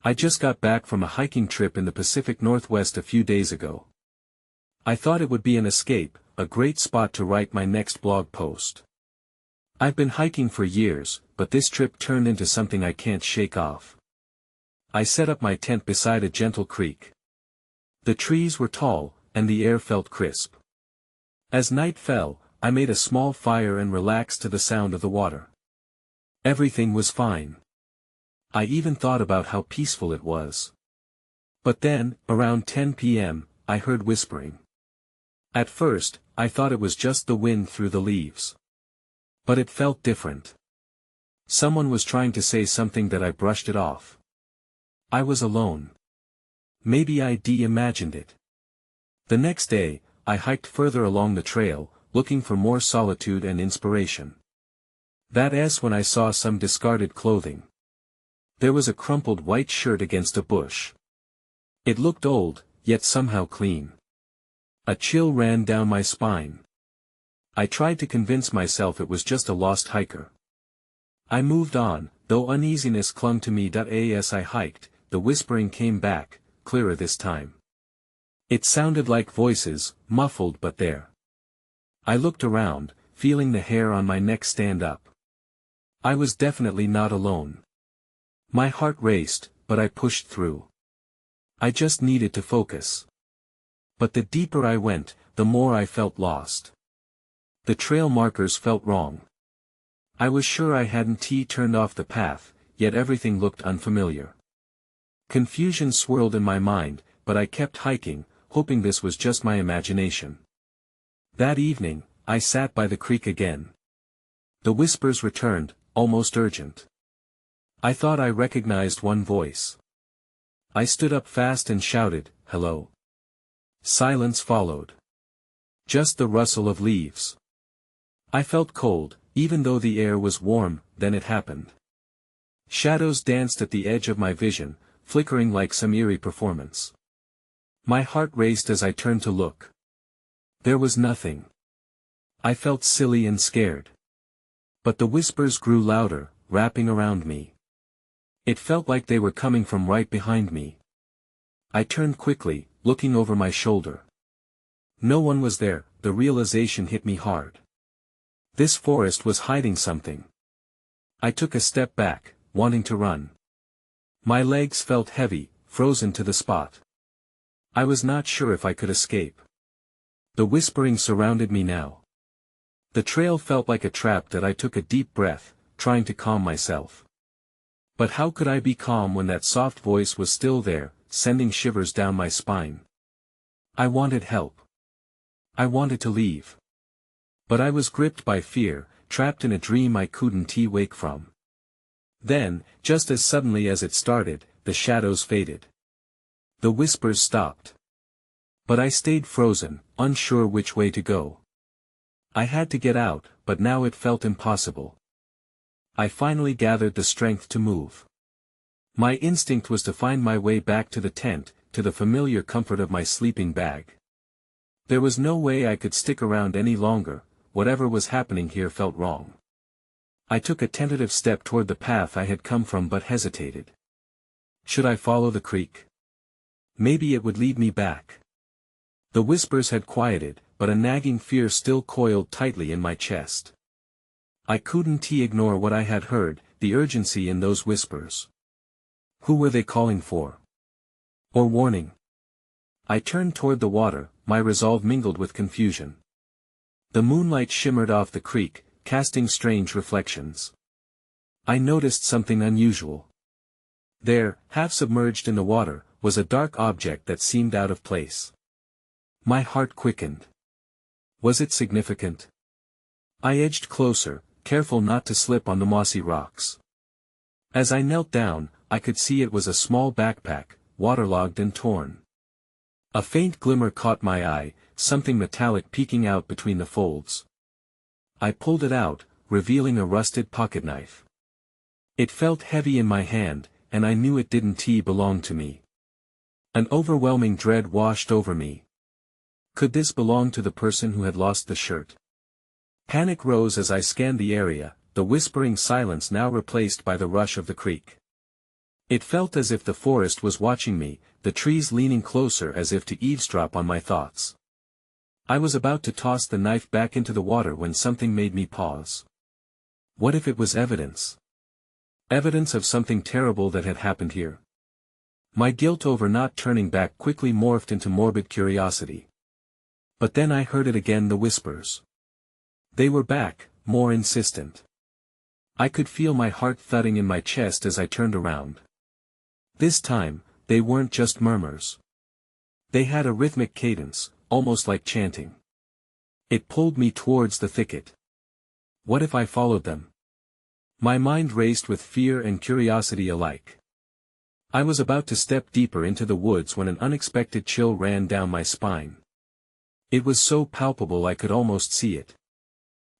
I just got back from a hiking trip in the Pacific Northwest a few days ago. I thought it would be an escape, a great spot to write my next blog post. I've been hiking for years, but this trip turned into something I can't shake off. I set up my tent beside a gentle creek. The trees were tall, and the air felt crisp. As night fell, I made a small fire and relaxed to the sound of the water. Everything was fine. I even thought about how peaceful it was. But then, around 10 p.m., I heard whispering. At first, I thought it was just the wind through the leaves. But it felt different. Someone was trying to say something that I brushed it off. I was alone. Maybe I imagined it. The next day, I hiked further along the trail, looking for more solitude and inspiration. That's when I saw some discarded clothing. There was a crumpled white shirt against a bush. It looked old, yet somehow clean. A chill ran down my spine. I tried to convince myself it was just a lost hiker. I moved on, though uneasiness clung to me. As I hiked, the whispering came back, clearer this time. It sounded like voices, muffled but there. I looked around, feeling the hair on my neck stand up. I was definitely not alone. My heart raced, but I pushed through. I just needed to focus. But the deeper I went, the more I felt lost. The trail markers felt wrong. I was sure I hadn't turned off the path, yet everything looked unfamiliar. Confusion swirled in my mind, but I kept hiking, hoping this was just my imagination. That evening, I sat by the creek again. The whispers returned, almost urgent. I thought I recognized one voice. I stood up fast and shouted, "Hello." Silence followed. Just the rustle of leaves. I felt cold, even though the air was warm. Then it happened. Shadows danced at the edge of my vision, flickering like some eerie performance. My heart raced as I turned to look. There was nothing. I felt silly and scared. But the whispers grew louder, wrapping around me. It felt like they were coming from right behind me. I turned quickly, looking over my shoulder. No one was there. The realization hit me hard. This forest was hiding something. I took a step back, wanting to run. My legs felt heavy, frozen to the spot. I was not sure if I could escape. The whispering surrounded me now. The trail felt like a trap. I took a deep breath, trying to calm myself. But how could I be calm when that soft voice was still there, sending shivers down my spine? I wanted help. I wanted to leave. But I was gripped by fear, trapped in a dream I couldn't wake from. Then, just as suddenly as it started, the shadows faded. The whispers stopped. But I stayed frozen, unsure which way to go. I had to get out, but now it felt impossible. I finally gathered the strength to move. My instinct was to find my way back to the tent, to the familiar comfort of my sleeping bag. There was no way I could stick around any longer. Whatever was happening here felt wrong. I took a tentative step toward the path I had come from but hesitated. Should I follow the creek? Maybe it would lead me back. The whispers had quieted, but a nagging fear still coiled tightly in my chest. I couldn't ignore what I had heard, the urgency in those whispers. Who were they calling for? Or warning? I turned toward the water, my resolve mingled with confusion. The moonlight shimmered off the creek, casting strange reflections. I noticed something unusual. There, half submerged in the water, was a dark object that seemed out of place. My heart quickened. Was it significant? I edged closer, careful not to slip on the mossy rocks. As I knelt down, I could see it was a small backpack, waterlogged and torn. A faint glimmer caught my eye, something metallic peeking out between the folds. I pulled it out, revealing a rusted pocketknife. It felt heavy in my hand, and I knew it didn't belong to me. An overwhelming dread washed over me. Could this belong to the person who had lost the shirt? Panic rose as I scanned the area, the whispering silence now replaced by the rush of the creek. It felt as if the forest was watching me, the trees leaning closer as if to eavesdrop on my thoughts. I was about to toss the knife back into the water when something made me pause. What if it was evidence? Evidence of something terrible that had happened here. My guilt over not turning back quickly morphed into morbid curiosity. But then I heard it again, the whispers. They were back, more insistent. I could feel my heart thudding in my chest as I turned around. This time, they weren't just murmurs. They had a rhythmic cadence, almost like chanting. It pulled me towards the thicket. What if I followed them? My mind raced with fear and curiosity alike. I was about to step deeper into the woods when an unexpected chill ran down my spine. It was so palpable I could almost see it.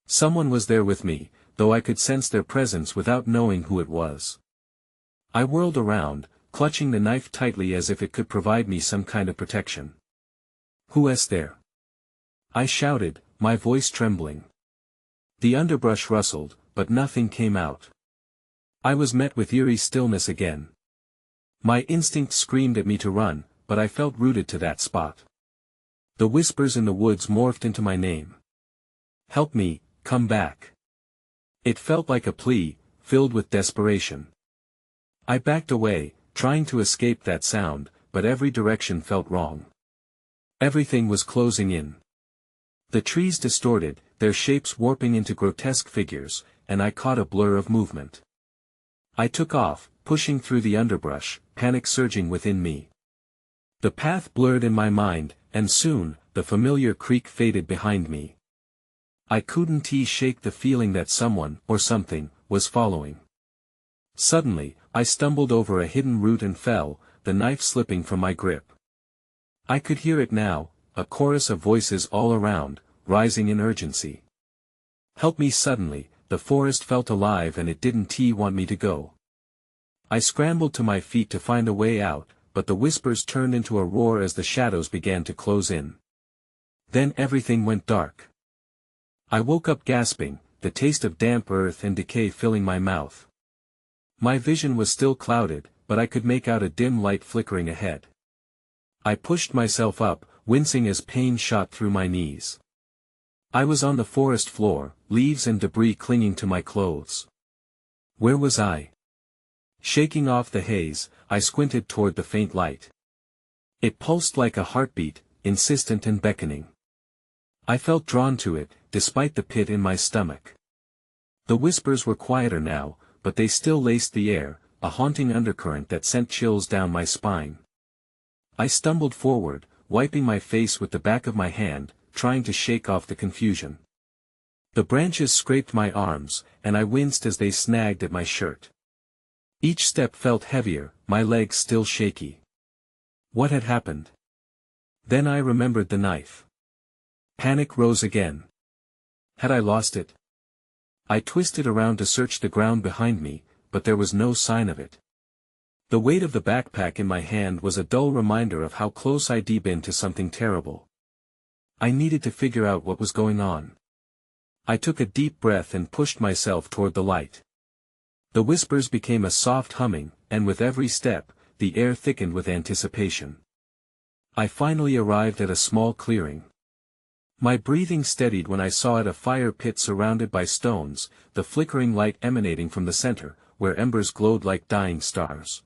Someone was there with me, though I could sense their presence without knowing who it was. I whirled around, clutching the knife tightly as if it could provide me some kind of protection. "Who's there?" I shouted, my voice trembling. The underbrush rustled, but nothing came out. I was met with eerie stillness again. My instinct screamed at me to run, but I felt rooted to that spot. The whispers in the woods morphed into my name. "Help me, come back." It felt like a plea, filled with desperation. I backed away, trying to escape that sound, but every direction felt wrong. Everything was closing in. The trees distorted, their shapes warping into grotesque figures, and I caught a blur of movement. I took off, pushing through the underbrush, panic surging within me. The path blurred in my mind, and soon, the familiar creak faded behind me. I couldn't shake the feeling that someone, or something, was following. Suddenly, I stumbled over a hidden root and fell, the knife slipping from my grip. I could hear it now, a chorus of voices all around, rising in urgency. "Help me!" Suddenly, the forest felt alive and it didn't want me to go. I scrambled to my feet to find a way out, but the whispers turned into a roar as the shadows began to close in. Then everything went dark. I woke up gasping, the taste of damp earth and decay filling my mouth. My vision was still clouded, but I could make out a dim light flickering ahead. I pushed myself up, wincing as pain shot through my knees. I was on the forest floor, leaves and debris clinging to my clothes. Where was I? Shaking off the haze, I squinted toward the faint light. It pulsed like a heartbeat, insistent and beckoning. I felt drawn to it, despite the pit in my stomach. The whispers were quieter now, but they still laced the air, a haunting undercurrent that sent chills down my spine. I stumbled forward, wiping my face with the back of my hand, trying to shake off the confusion. The branches scraped my arms, and I winced as they snagged at my shirt. Each step felt heavier, my legs still shaky. What had happened? Then I remembered the knife. Panic rose again. Had I lost it? I twisted around to search the ground behind me, but there was no sign of it. The weight of the backpack in my hand was a dull reminder of how close I'd been to something terrible. I needed to figure out what was going on. I took a deep breath and pushed myself toward the light. The whispers became a soft humming, and with every step, the air thickened with anticipation. I finally arrived at a small clearing. My breathing steadied when I saw it, a fire pit surrounded by stones, the flickering light emanating from the center, where embers glowed like dying stars.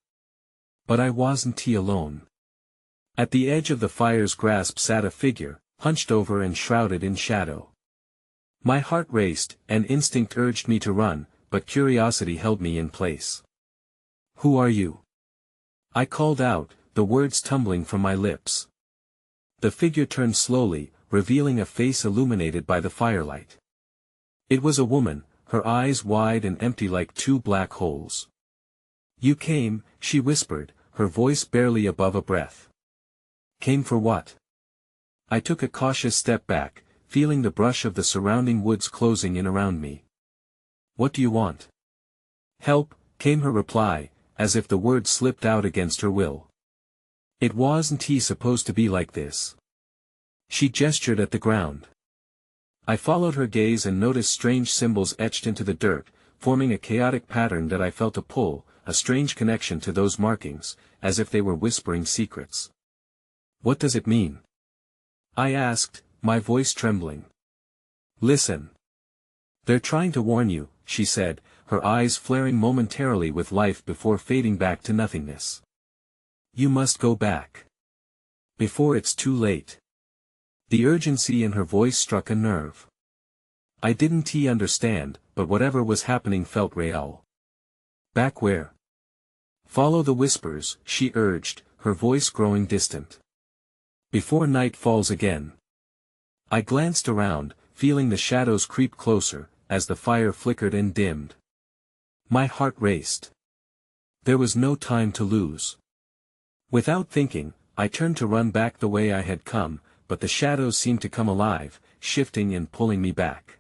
But I wasn't alone. At the edge of the fire's grasp sat a figure, hunched over and shrouded in shadow. My heart raced, and instinct urged me to run, but curiosity held me in place. "Who are you?" I called out, the words tumbling from my lips. The figure turned slowly, revealing a face illuminated by the firelight. It was a woman, her eyes wide and empty like two black holes. "You came," she whispered, her voice barely above a breath. "Came for what?" I took a cautious step back, feeling the brush of the surrounding woods closing in around me. "What do you want?" "Help," came her reply, as if the words slipped out against her will. It wasn't supposed to be like this. She gestured at the ground. I followed her gaze and noticed strange symbols etched into the dirt, forming a chaotic pattern that I felt a pull, a strange connection to those markings, as if they were whispering secrets. "What does it mean?" I asked, my voice trembling. "Listen. They're trying to warn you," she said, her eyes flaring momentarily with life before fading back to nothingness. "You must go back. Before it's too late." The urgency in her voice struck a nerve. I didn't understand, but whatever was happening felt real. "Back where?" "Follow the whispers," she urged, her voice growing distant. "Before night falls again." I glanced around, feeling the shadows creep closer, as the fire flickered and dimmed. My heart raced. There was no time to lose. Without thinking, I turned to run back the way I had come, but the shadows seemed to come alive, shifting and pulling me back.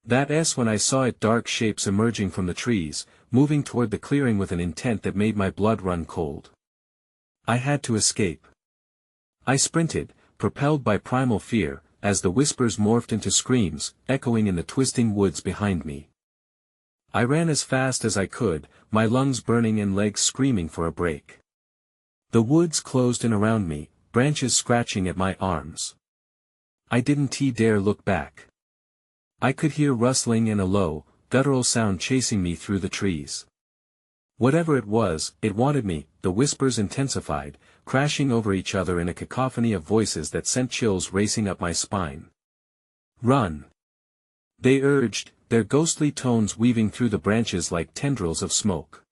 That's when I saw dark shapes emerging from the trees, moving toward the clearing with an intent that made my blood run cold. I had to escape. I sprinted, propelled by primal fear, as the whispers morphed into screams, echoing in the twisting woods behind me. I ran as fast as I could, my lungs burning and legs screaming for a break. The woods closed in around me, branches scratching at my arms. I didn't dare look back. I could hear rustling and a low, guttural sound chasing me through the trees. Whatever it was, it wanted me. The whispers intensified, crashing over each other in a cacophony of voices that sent chills racing up my spine. "Run!" they urged, their ghostly tones weaving through the branches like tendrils of smoke.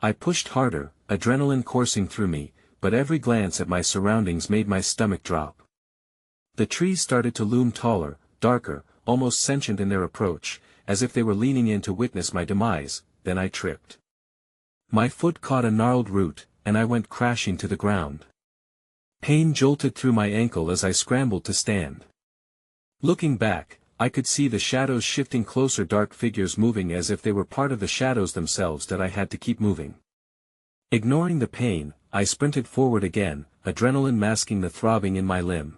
I pushed harder, adrenaline coursing through me, but every glance at my surroundings made my stomach drop. The trees started to loom taller, darker, almost sentient in their approach, as if they were leaning in to witness my demise. Then I tripped. My foot caught a gnarled root, and I went crashing to the ground. Pain jolted through my ankle as I scrambled to stand. Looking back, I could see the shadows shifting closer, dark figures moving as if they were part of the shadows themselves that I had to keep moving. Ignoring the pain, I sprinted forward again, adrenaline masking the throbbing in my limb.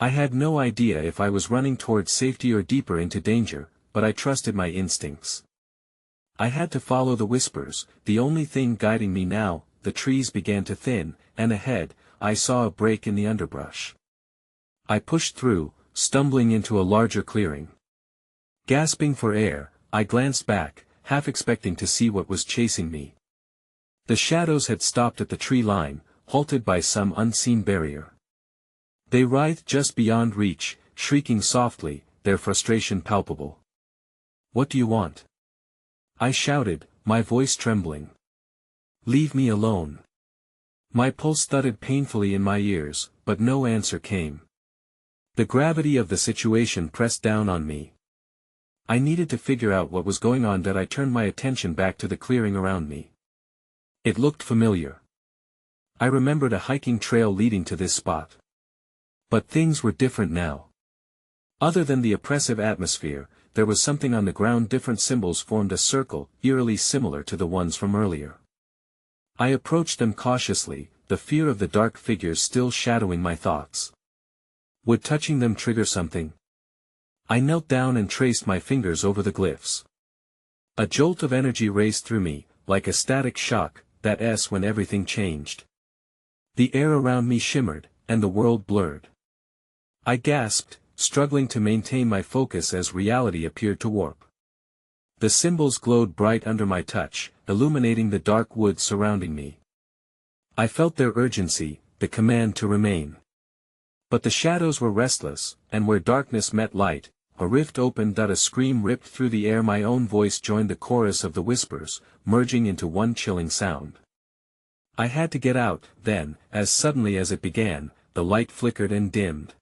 I had no idea if I was running towards safety or deeper into danger, but I trusted my instincts. I had to follow the whispers, the only thing guiding me now. The trees began to thin, and ahead, I saw a break in the underbrush. I pushed through, stumbling into a larger clearing. Gasping for air, I glanced back, half expecting to see what was chasing me. The shadows had stopped at the tree line, halted by some unseen barrier. They writhed just beyond reach, shrieking softly, their frustration palpable. "What do you want?" I shouted, my voice trembling. "Leave me alone." My pulse thudded painfully in my ears, but no answer came. The gravity of the situation pressed down on me. I needed to figure out what was going on. That I turned my attention back to the clearing around me. It looked familiar. I remembered a hiking trail leading to this spot. But things were different now. Other than the oppressive atmosphere, there was something on the ground. Different symbols formed a circle, eerily similar to the ones from earlier. I approached them cautiously, the fear of the dark figures still shadowing my thoughts. Would touching them trigger something? I knelt down and traced my fingers over the glyphs. A jolt of energy raced through me, like a static shock. That's when everything changed. The air around me shimmered, and the world blurred. I gasped, struggling to maintain my focus as reality appeared to warp. The symbols glowed bright under my touch, illuminating the dark woods surrounding me. I felt their urgency, the command to remain. But the shadows were restless, and where darkness met light, a rift opened. A scream ripped through the air. My own voice joined the chorus of the whispers, merging into one chilling sound. I had to get out. Then, as suddenly as it began, the light flickered and dimmed.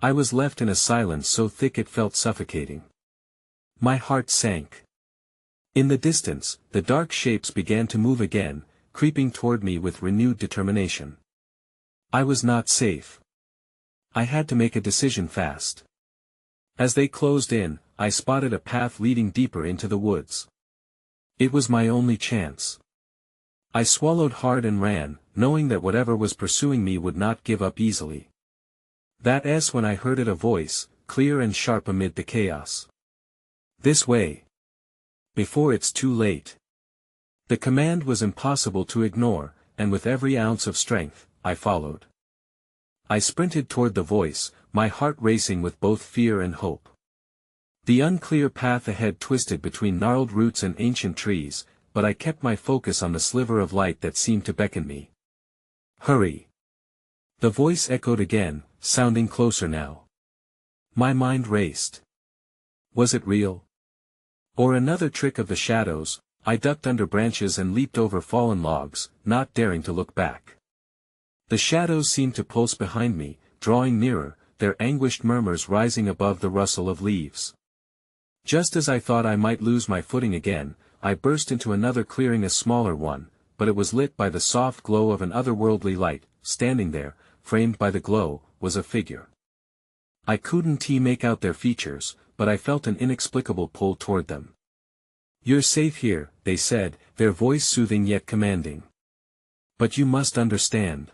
I was left in a silence so thick it felt suffocating. My heart sank. In the distance, the dark shapes began to move again, creeping toward me with renewed determination. I was not safe. I had to make a decision fast. As they closed in, I spotted a path leading deeper into the woods. It was my only chance. I swallowed hard and ran, knowing that whatever was pursuing me would not give up easily. That's when I heard a voice, clear and sharp amid the chaos. "This way. Before it's too late." The command was impossible to ignore, and with every ounce of strength, I followed. I sprinted toward the voice, my heart racing with both fear and hope. The unclear path ahead twisted between gnarled roots and ancient trees, but I kept my focus on the sliver of light that seemed to beckon me. Hurry! The voice echoed again, sounding closer now. My mind raced. Was it real? Or another trick of the shadows? I ducked under branches and leaped over fallen logs, not daring to look back. The shadows seemed to pulse behind me, drawing nearer, their anguished murmurs rising above the rustle of leaves. Just as I thought I might lose my footing again, I burst into another clearing, a smaller one, but it was lit by the soft glow of an otherworldly light. Standing there, framed by the glow, was a figure. I couldn't make out their features, but I felt an inexplicable pull toward them. "You're safe here," they said, their voice soothing yet commanding. "But you must understand.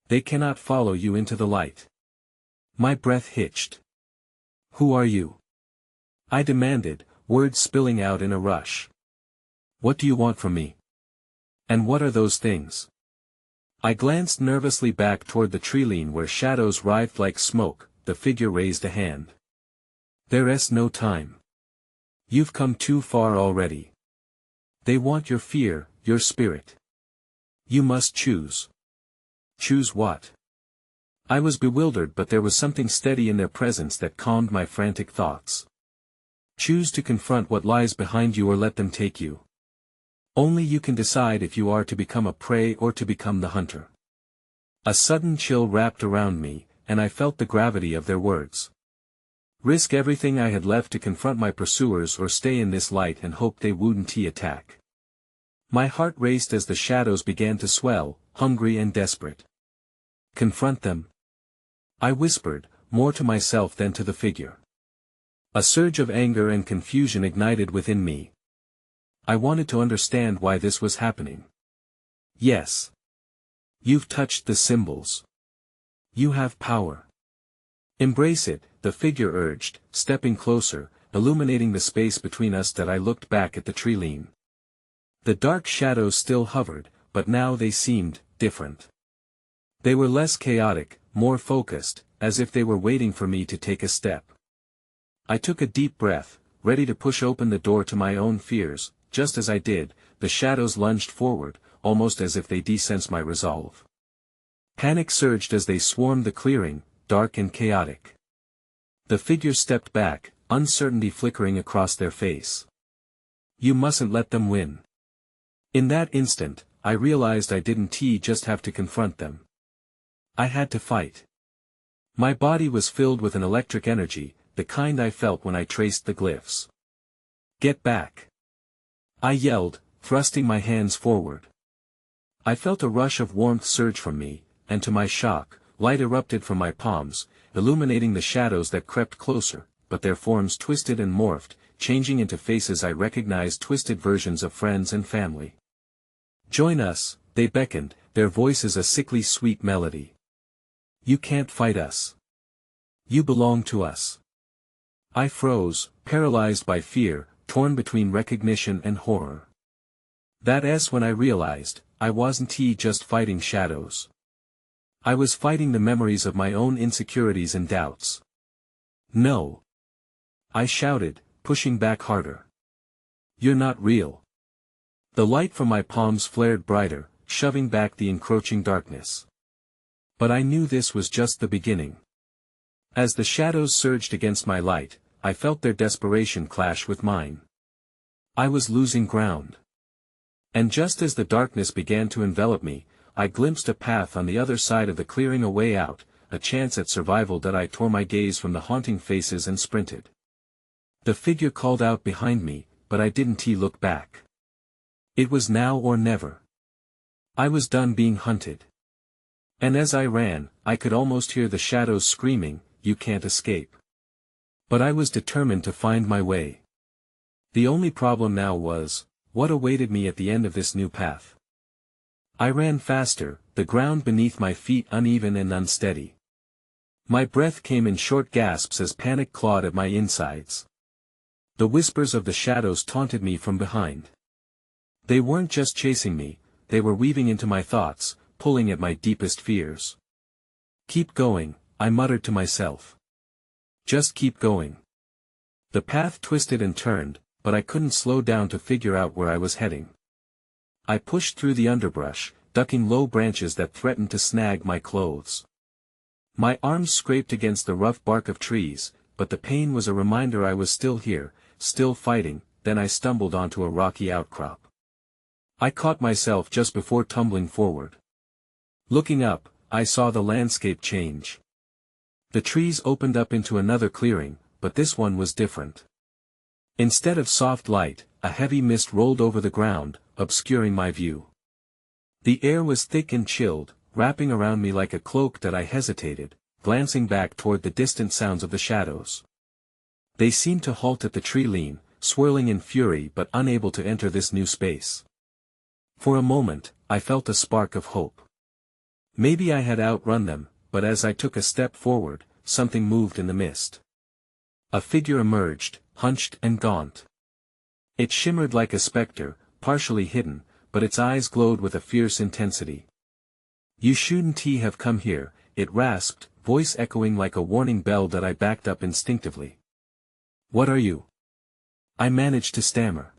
They cannot follow you into the light." My breath hitched. "Who are you?" I demanded, words spilling out in a rush. "What do you want from me? And what are those things?" I glanced nervously back toward the treeline where shadows writhed like smoke. The figure raised a hand. "There's no time. You've come too far already. They want your fear, your spirit. You must choose." "Choose what?" I was bewildered, but there was something steady in their presence that calmed my frantic thoughts. "Choose to confront what lies behind you or let them take you. Only you can decide if you are to become a prey or to become the hunter." A sudden chill wrapped around me, and I felt the gravity of their words. Risk everything I had left to confront my pursuers, or stay in this light and hope they wouldn't attack. My heart raced as the shadows began to swell, hungry and desperate. "Confront them?" I whispered, more to myself than to the figure. A surge of anger and confusion ignited within me. I wanted to understand why this was happening. "Yes. You've touched the symbols. You have power. Embrace it," the figure urged, stepping closer, illuminating the space between us. That I looked back at the treeline. The dark shadows still hovered, but now they seemed different. They were less chaotic, more focused, as if they were waiting for me to take a step. I took a deep breath, ready to push open the door to my own fears. Just as I did, the shadows lunged forward, almost as if they sensed my resolve. Panic surged as they swarmed the clearing, dark and chaotic. The figure stepped back, uncertainty flickering across their face. "You mustn't let them win." In that instant, I realized I didn't just have to confront them. I had to fight. My body was filled with an electric energy, the kind I felt when I traced the glyphs. "Get back!" I yelled, thrusting my hands forward. I felt a rush of warmth surge from me, and to my shock, light erupted from my palms, illuminating the shadows that crept closer, but their forms twisted and morphed, changing into faces I recognized, twisted versions of friends and family. "Join us," they beckoned, their voices a sickly sweet melody. "You can't fight us. You belong to us." I froze, paralyzed by fear, torn between recognition and horror. That's when I realized, I wasn't just fighting shadows. I was fighting the memories of my own insecurities and doubts. "No!" I shouted, pushing back harder. "You're not real." The light from my palms flared brighter, shoving back the encroaching darkness. But I knew this was just the beginning. As the shadows surged against my light, I felt their desperation clash with mine. I was losing ground. And just as the darkness began to envelop me, I glimpsed a path on the other side of the clearing, a way out, a chance at survival. That I tore my gaze from the haunting faces and sprinted. The figure called out behind me, but I didn't look back. It was now or never. I was done being hunted. And as I ran, I could almost hear the shadows screaming, "You can't escape." But I was determined to find my way. The only problem now was, what awaited me at the end of this new path? I ran faster, the ground beneath my feet uneven and unsteady. My breath came in short gasps as panic clawed at my insides. The whispers of the shadows taunted me from behind. They weren't just chasing me, they were weaving into my thoughts, pulling at my deepest fears. Keep going, I muttered to myself. Just keep going. The path twisted and turned, but I couldn't slow down to figure out where I was heading. I pushed through the underbrush, ducking low branches that threatened to snag my clothes. My arms scraped against the rough bark of trees, but the pain was a reminder I was still here, still fighting. Then I stumbled onto a rocky outcrop. I caught myself just before tumbling forward. Looking up, I saw the landscape change. The trees opened up into another clearing, but this one was different. Instead of soft light, a heavy mist rolled over the ground, obscuring my view. The air was thick and chilled, wrapping around me like a cloak that I hesitated, glancing back toward the distant sounds of the shadows. They seemed to halt at the tree line, swirling in fury but unable to enter this new space. For a moment, I felt a spark of hope. Maybe I had outrun them, but as I took a step forward, something moved in the mist. A figure emerged, hunched and gaunt. It shimmered like a specter, partially hidden, but its eyes glowed with a fierce intensity. "You shouldn't have come here," it rasped, voice echoing like a warning bell that I backed up instinctively. "What are you?" I managed to stammer.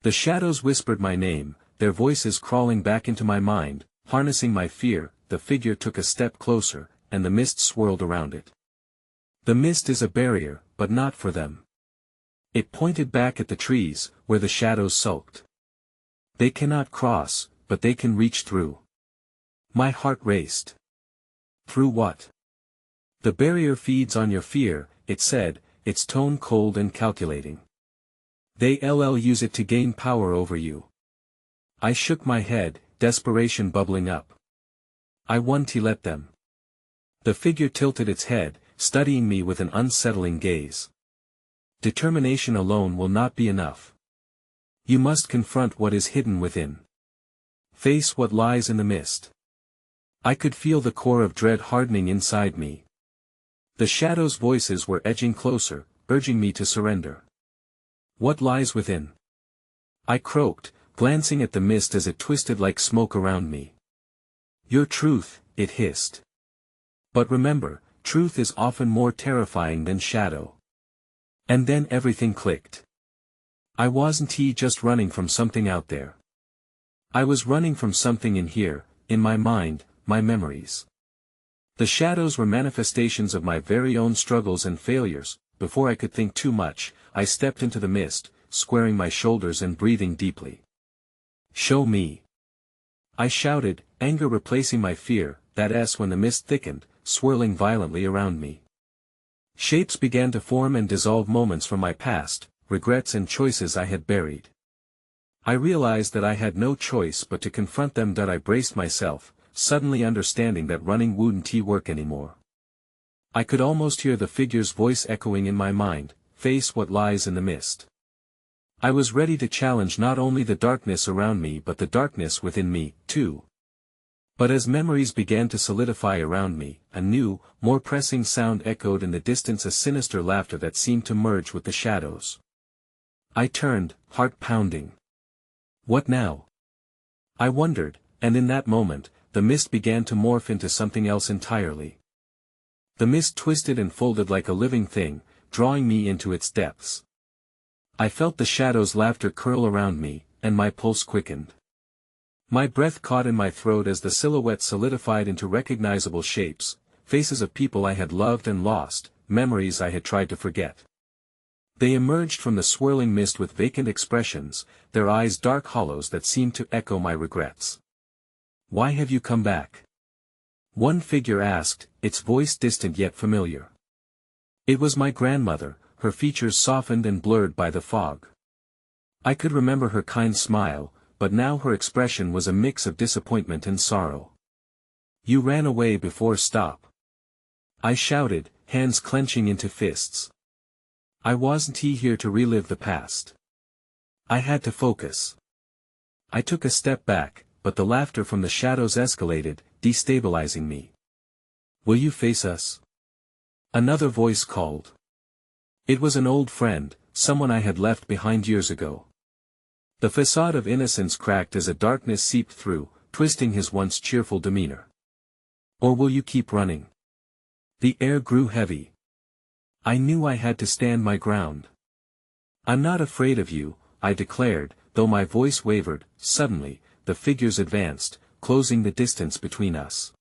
The shadows whispered my name, their voices crawling back into my mind, harnessing my fear. The figure took a step closer, and the mist swirled around it. "The mist is a barrier, but not for them." It pointed back at the trees, where the shadows sulked. "They cannot cross, but they can reach through." My heart raced. "Through what?" "The barrier feeds on your fear," it said, its tone cold and calculating. "They'll use it to gain power over you." I shook my head, desperation bubbling up. "I won't let them." The figure tilted its head, studying me with an unsettling gaze. "Determination alone will not be enough. You must confront what is hidden within. Face what lies in the mist." I could feel the core of dread hardening inside me. The shadows' voices were edging closer, urging me to surrender. "What lies within?" I croaked, glancing at the mist as it twisted like smoke around me. "Your truth," it hissed. "But remember, truth is often more terrifying than shadow." And then everything clicked. I wasn't just running from something out there. I was running from something in here, in my mind, my memories. The shadows were manifestations of my very own struggles and failures. Before I could think too much, I stepped into the mist, squaring my shoulders and breathing deeply. "Show me!" I shouted, anger replacing my fear. When the mist thickened, swirling violently around me. Shapes began to form and dissolve, moments from my past, regrets and choices I had buried. I realized that I had no choice but to confront them. I braced myself, suddenly understanding that running wouldn't work anymore. I could almost hear the figure's voice echoing in my mind, "Face what lies in the mist." I was ready to challenge not only the darkness around me but the darkness within me, too. But as memories began to solidify around me, a new, more pressing sound echoed in the distance, a sinister laughter that seemed to merge with the shadows. I turned, heart pounding. What now? I wondered, and in that moment, the mist began to morph into something else entirely. The mist twisted and folded like a living thing, drawing me into its depths. I felt the shadows' laughter curl around me, and my pulse quickened. My breath caught in my throat as the silhouettes solidified into recognizable shapes, faces of people I had loved and lost, memories I had tried to forget. They emerged from the swirling mist with vacant expressions, their eyes dark hollows that seemed to echo my regrets. "Why have you come back?" one figure asked, its voice distant yet familiar. It was my grandmother, her features softened and blurred by the fog. I could remember her kind smile, but now her expression was a mix of disappointment and sorrow. "You ran away before stop," I shouted, hands clenching into fists. I wasn't here to relive the past. I had to focus. I took a step back, but the laughter from the shadows escalated, destabilizing me. "Will you face us?" another voice called. It was an old friend, someone I had left behind years ago. The facade of innocence cracked as a darkness seeped through, twisting his once cheerful demeanor. Or will you keep running? The air grew heavy. I knew I had to stand my ground. I'm not afraid of you, I declared, though my voice wavered. Suddenly, the figures advanced, closing the distance between us.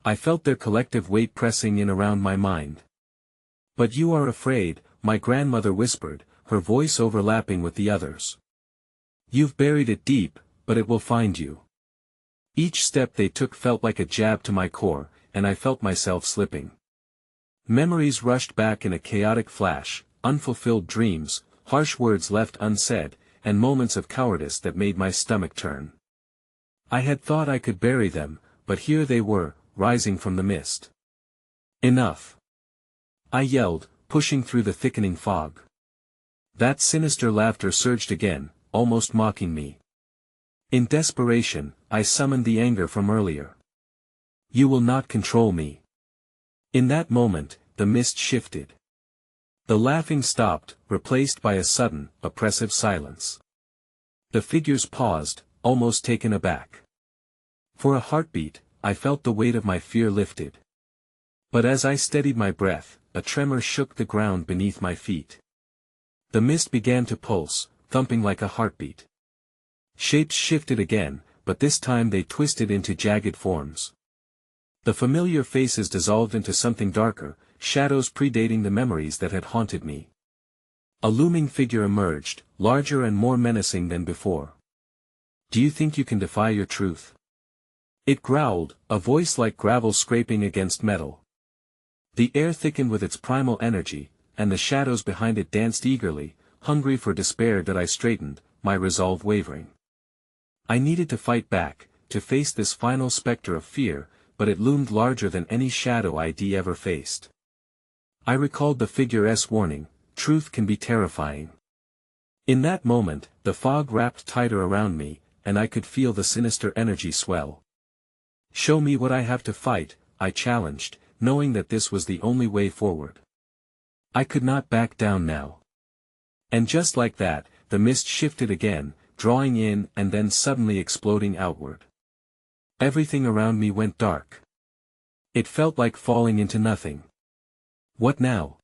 I felt their collective weight pressing in around my mind. But you are afraid, my grandmother whispered, her voice overlapping with the others. You've buried it deep, but it will find you. Each step they took felt like a jab to my core, and I felt myself slipping. Memories rushed back in a chaotic flash, unfulfilled dreams, harsh words left unsaid, and moments of cowardice that made my stomach turn. I had thought I could bury them, but here they were, rising from the mist. Enough! I yelled, pushing through the thickening fog. That sinister laughter surged again, almost mocking me. In desperation, I summoned the anger from earlier. You will not control me. In that moment, the mist shifted. The laughing stopped, replaced by a sudden, oppressive silence. The figures paused, almost taken aback. For a heartbeat, I felt the weight of my fear lifted. But as I steadied my breath, a tremor shook the ground beneath my feet. The mist began to pulse, thumping like a heartbeat. Shapes shifted again, but this time they twisted into jagged forms. The familiar faces dissolved into something darker, shadows predating the memories that had haunted me. A looming figure emerged, larger and more menacing than before. Do you think you can defy your truth? It growled, a voice like gravel scraping against metal. The air thickened with its primal energy, and the shadows behind it danced eagerly, hungry for despair. That I straightened, my resolve wavering. I needed to fight back, to face this final specter of fear, but it loomed larger than any shadow I'd ever faced. I recalled the figure's warning, truth can be terrifying. In that moment, the fog wrapped tighter around me, and I could feel the sinister energy swell. Show me what I have to fight, I challenged, knowing that this was the only way forward. I could not back down now. And just like that, the mist shifted again, drawing in and then suddenly exploding outward. Everything around me went dark. It felt like falling into nothing. What now?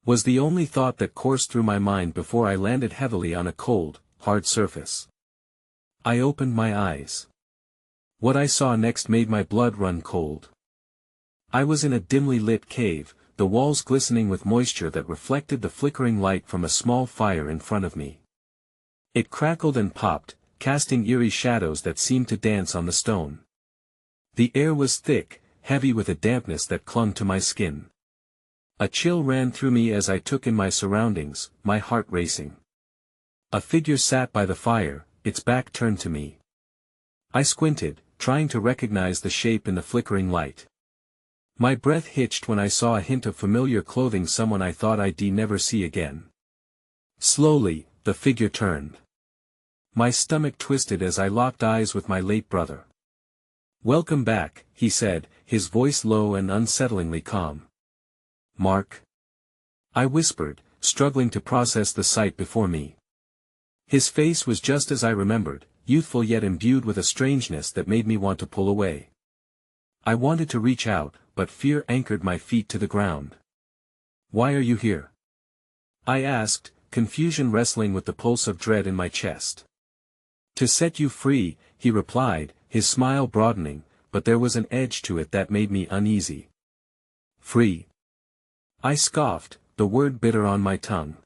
Was the only thought that coursed through my mind before I landed heavily on a cold, hard surface. I opened my eyes. What I saw next made my blood run cold. I was in a dimly lit cave, the walls glistening with moisture that reflected the flickering light from a small fire in front of me. It crackled and popped, casting eerie shadows that seemed to dance on the stone. The air was thick, heavy with a dampness that clung to my skin. A chill ran through me as I took in my surroundings, my heart racing. A figure sat by the fire, its back turned to me. I squinted, trying to recognize the shape in the flickering light. My breath hitched when I saw a hint of familiar clothing, someone I thought I'd never see again. Slowly, the figure turned. My stomach twisted as I locked eyes with my late brother. Welcome back, he said, his voice low and unsettlingly calm. Mark? I whispered, struggling to process the sight before me. His face was just as I remembered, youthful yet imbued with a strangeness that made me want to pull away. I wanted to reach out, but fear anchored my feet to the ground. Why are you here? I asked, confusion wrestling with the pulse of dread in my chest. To set you free, he replied, his smile broadening, but there was an edge to it that made me uneasy. Free? I scoffed, the word bitter on my tongue.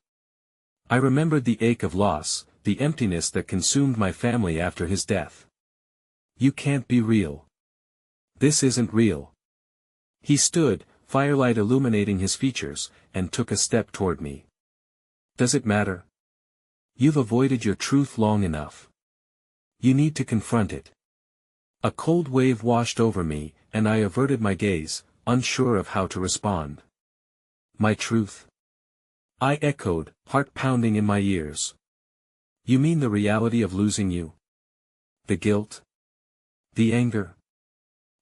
I remembered the ache of loss, the emptiness that consumed my family after his death. You can't be real. This isn't real. He stood, firelight illuminating his features, and took a step toward me. Does it matter? You've avoided your truth long enough. You need to confront it. A cold wave washed over me, and I averted my gaze, unsure of how to respond. My truth? I echoed, heart pounding in my ears. You mean the reality of losing you? The guilt? The anger?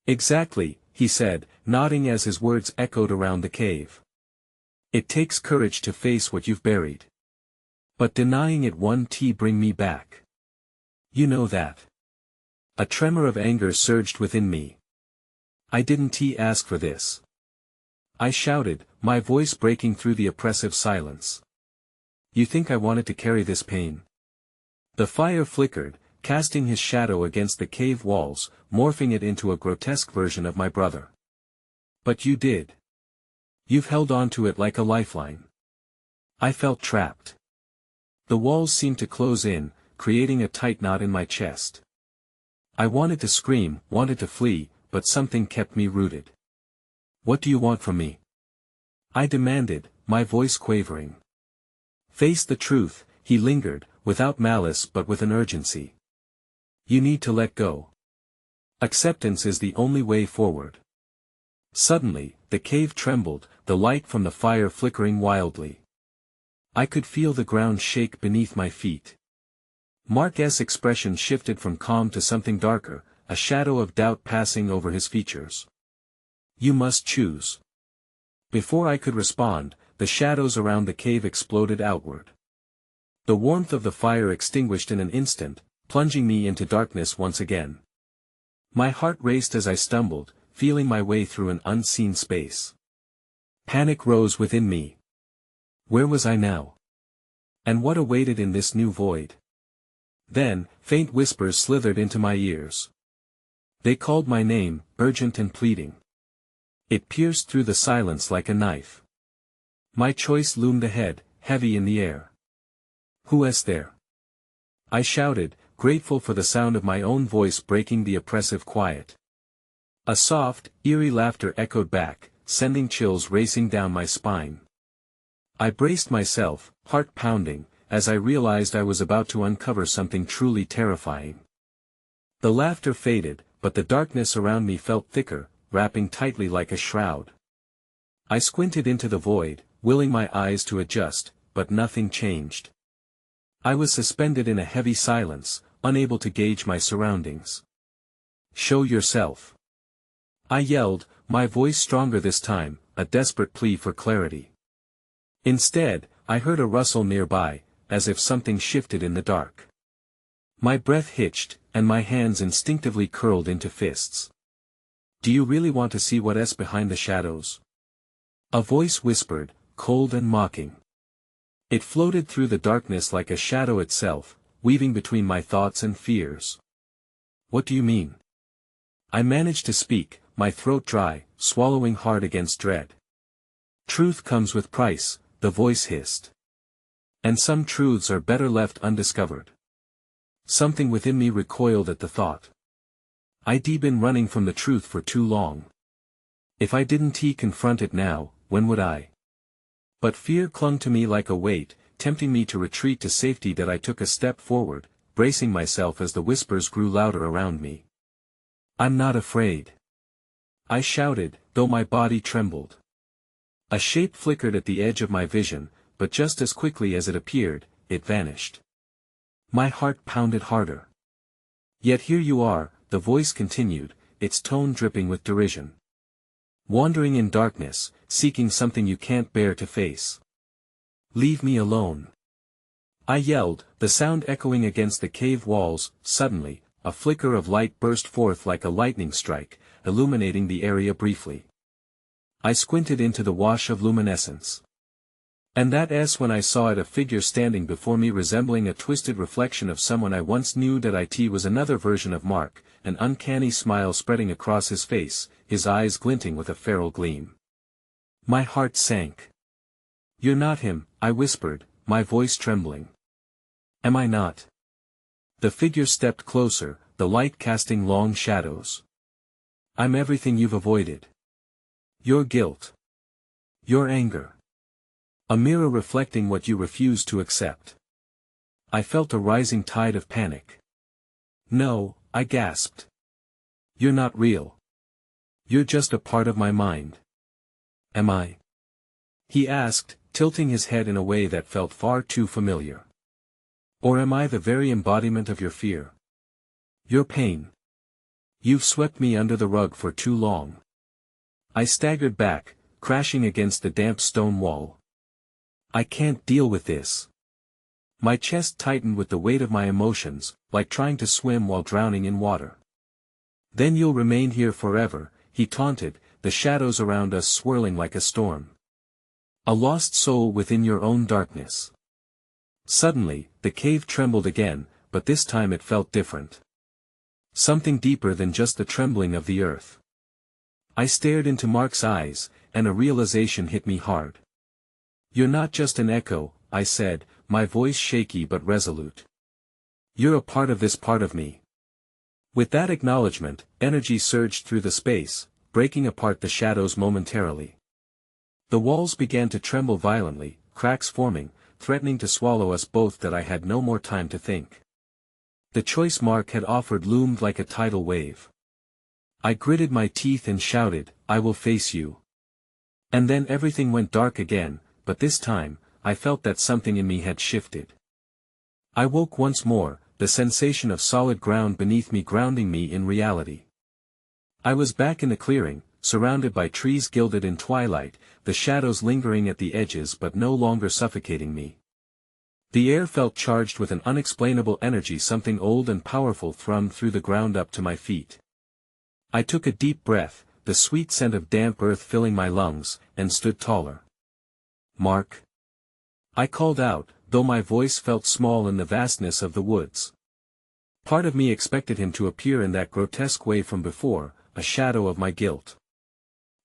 Exactly, he said, nodding as his words echoed around the cave. It takes courage to face what you've buried. But denying it won't bring me back. You know that. A tremor of anger surged within me. I didn't ask for this. I shouted, my voice breaking through the oppressive silence. You think I wanted to carry this pain? The fire flickered, casting his shadow against the cave walls, morphing it into a grotesque version of my brother. But you did. You've held on to it like a lifeline. I felt trapped. The walls seemed to close in, creating a tight knot in my chest. I wanted to scream, wanted to flee, but something kept me rooted. What do you want from me? I demanded, my voice quavering. Face the truth, he lingered, without malice but with an urgency. You need to let go. Acceptance is the only way forward. Suddenly, the cave trembled, the light from the fire flickering wildly. I could feel the ground shake beneath my feet. Mark's expression shifted from calm to something darker, a shadow of doubt passing over his features. You must choose. Before I could respond, the shadows around the cave exploded outward. The warmth of the fire extinguished in an instant, plunging me into darkness once again. My heart raced as I stumbled, feeling my way through an unseen space. Panic rose within me. Where was I now? And what awaited in this new void? Then, faint whispers slithered into my ears. They called my name, urgent and pleading. It pierced through the silence like a knife. My choice loomed ahead, heavy in the air. Who is there? I shouted, grateful for the sound of my own voice breaking the oppressive quiet. A soft, eerie laughter echoed back, sending chills racing down my spine. I braced myself, heart pounding, as I realized I was about to uncover something truly terrifying. The laughter faded, but the darkness around me felt thicker, wrapping tightly like a shroud. I squinted into the void, willing my eyes to adjust, but nothing changed. I was suspended in a heavy silence, unable to gauge my surroundings. Show yourself. I yelled, my voice stronger this time, a desperate plea for clarity. Instead, I heard a rustle nearby, as if something shifted in the dark. My breath hitched, and my hands instinctively curled into fists. Do you really want to see what's behind the shadows? A voice whispered, cold and mocking. It floated through the darkness like a shadow itself, weaving between my thoughts and fears. What do you mean? I managed to speak, my throat dry, swallowing hard against dread. Truth comes with price, the voice hissed. And some truths are better left undiscovered. Something within me recoiled at the thought. I'd been running from the truth for too long. If I didn't confront it now, when would I? But fear clung to me like a weight, tempting me to retreat to safety. That I took a step forward, bracing myself as the whispers grew louder around me. I'm not afraid. I shouted, though my body trembled. A shape flickered at the edge of my vision, but just as quickly as it appeared, it vanished. My heart pounded harder. Yet here you are, the voice continued, its tone dripping with derision. Wandering in darkness, seeking something you can't bear to face. Leave me alone. I yelled, the sound echoing against the cave walls. Suddenly, a flicker of light burst forth like a lightning strike, illuminating the area briefly. I squinted into the wash of luminescence. And that's when I saw it, a figure standing before me resembling a twisted reflection of someone I once knew. That it was another version of Mark, an uncanny smile spreading across his face, his eyes glinting with a feral gleam. My heart sank. You're not him, I whispered, my voice trembling. Am I not? The figure stepped closer, the light casting long shadows. I'm everything you've avoided. Your guilt. Your anger. A mirror reflecting what you refuse to accept. I felt a rising tide of panic. No, I gasped. You're not real. You're just a part of my mind. Am I? He asked, tilting his head in a way that felt far too familiar. Or am I the very embodiment of your fear? Your pain. You've swept me under the rug for too long. I staggered back, crashing against the damp stone wall. I can't deal with this. My chest tightened with the weight of my emotions, like trying to swim while drowning in water. Then you'll remain here forever, he taunted, the shadows around us swirling like a storm. A lost soul within your own darkness. Suddenly, the cave trembled again, but this time it felt different. Something deeper than just the trembling of the earth. I stared into Mark's eyes, and a realization hit me hard. You're not just an echo, I said, my voice shaky but resolute. You're a part of this part of me. With that acknowledgement, energy surged through the space, breaking apart the shadows momentarily. The walls began to tremble violently, cracks forming, threatening to swallow us both. That I had no more time to think. The choice Mark had offered loomed like a tidal wave. I gritted my teeth and shouted, I will face you. And then everything went dark again, but this time, I felt that something in me had shifted. I woke once more, the sensation of solid ground beneath me grounding me in reality. I was back in the clearing, surrounded by trees gilded in twilight, the shadows lingering at the edges but no longer suffocating me. The air felt charged with an unexplainable energy. Something old and powerful thrummed through the ground up to my feet. I took a deep breath, the sweet scent of damp earth filling my lungs, and stood taller. Mark. I called out, though my voice felt small in the vastness of the woods. Part of me expected him to appear in that grotesque way from before, a shadow of my guilt.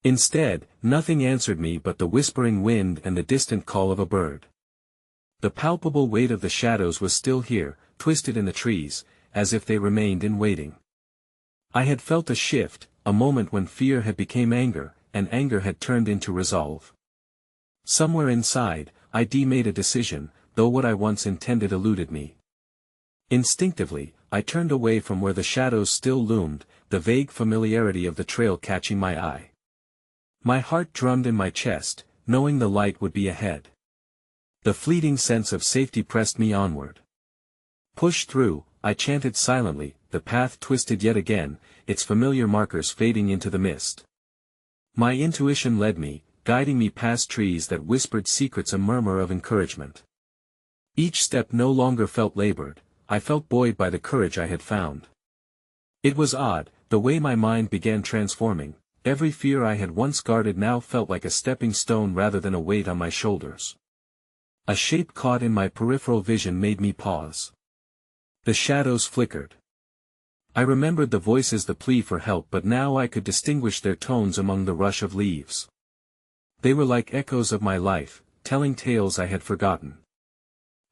Instead, nothing answered me but the whispering wind and the distant call of a bird. The palpable weight of the shadows was still here, twisted in the trees, as if they remained in waiting. I had felt a shift, a moment when fear had become anger, and anger had turned into resolve. Somewhere inside, I made a decision, though what I once intended eluded me. Instinctively, I turned away from where the shadows still loomed, the vague familiarity of the trail catching my eye. My heart drummed in my chest, knowing the light would be ahead. The fleeting sense of safety pressed me onward. Pushed through, I chanted silently, the path twisted yet again, its familiar markers fading into the mist. My intuition led me, guiding me past trees that whispered secrets, a murmur of encouragement. Each step no longer felt labored, I felt buoyed by the courage I had found. It was odd, the way my mind began transforming. Every fear I had once guarded now felt like a stepping stone rather than a weight on my shoulders. A shape caught in my peripheral vision made me pause. The shadows flickered. I remembered the voices, the plea for help, but now I could distinguish their tones among the rush of leaves. They were like echoes of my life, telling tales I had forgotten.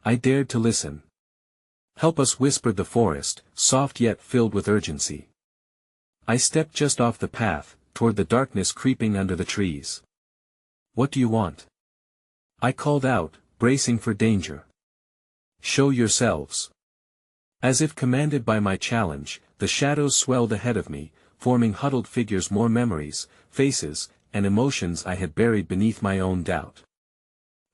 I dared to listen. Help us, whispered the forest, soft yet filled with urgency. I stepped just off the path, toward the darkness creeping under the trees. What do you want? I called out, bracing for danger. Show yourselves. As if commanded by my challenge, the shadows swelled ahead of me, forming huddled figures, more memories, faces, and emotions I had buried beneath my own doubt.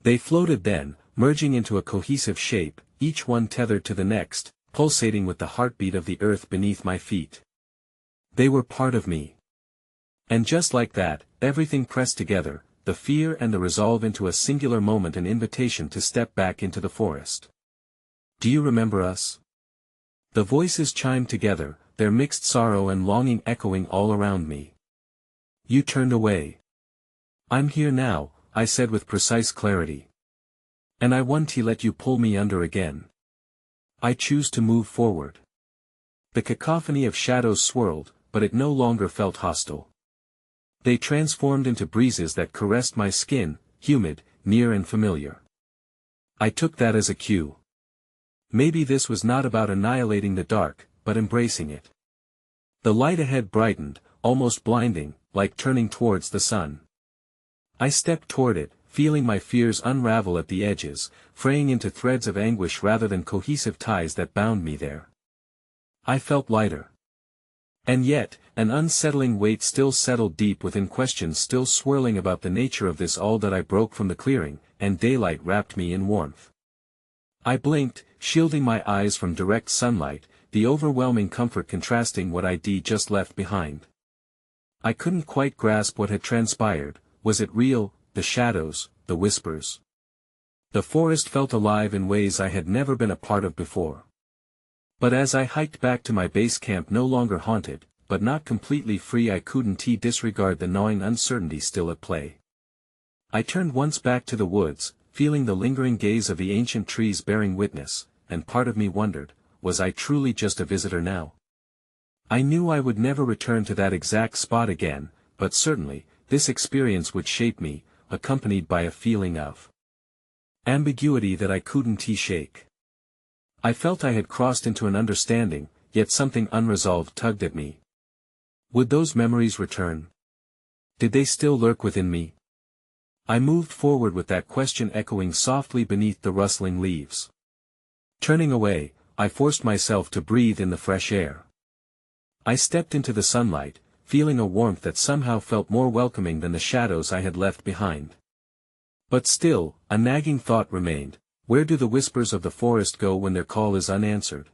They floated then, merging into a cohesive shape, each one tethered to the next, pulsating with the heartbeat of the earth beneath my feet. They were part of me. And just like that, everything pressed together, the fear and the resolve into a singular moment, an invitation to step back into the forest. Do you remember us? The voices chimed together, their mixed sorrow and longing echoing all around me. You turned away. I'm here now, I said with precise clarity. And I won't let you pull me under again. I choose to move forward. The cacophony of shadows swirled, but it no longer felt hostile. They transformed into breezes that caressed my skin, humid, near and familiar. I took that as a cue. Maybe this was not about annihilating the dark, but embracing it. The light ahead brightened, almost blinding, like turning towards the sun. I stepped toward it, feeling my fears unravel at the edges, fraying into threads of anguish rather than cohesive ties that bound me there. I felt lighter. And yet, an unsettling weight still settled deep within, questions still swirling about the nature of this all. That I broke from the clearing, and daylight wrapped me in warmth. I blinked, shielding my eyes from direct sunlight, the overwhelming comfort contrasting what I'd just left behind. I couldn't quite grasp what had transpired. Was it real, the shadows, the whispers? The forest felt alive in ways I had never been a part of before. But as I hiked back to my base camp, no longer haunted, but not completely free, I couldn't disregard the gnawing uncertainty still at play. I turned once back to the woods, feeling the lingering gaze of the ancient trees bearing witness, and part of me wondered, was I truly just a visitor now? I knew I would never return to that exact spot again, but certainly, this experience would shape me, accompanied by a feeling of ambiguity that I couldn't shake. I felt I had crossed into an understanding, yet something unresolved tugged at me. Would those memories return? Did they still lurk within me? I moved forward with that question echoing softly beneath the rustling leaves. Turning away, I forced myself to breathe in the fresh air. I stepped into the sunlight, feeling a warmth that somehow felt more welcoming than the shadows I had left behind. But still, a nagging thought remained: where do the whispers of the forest go when their call is unanswered?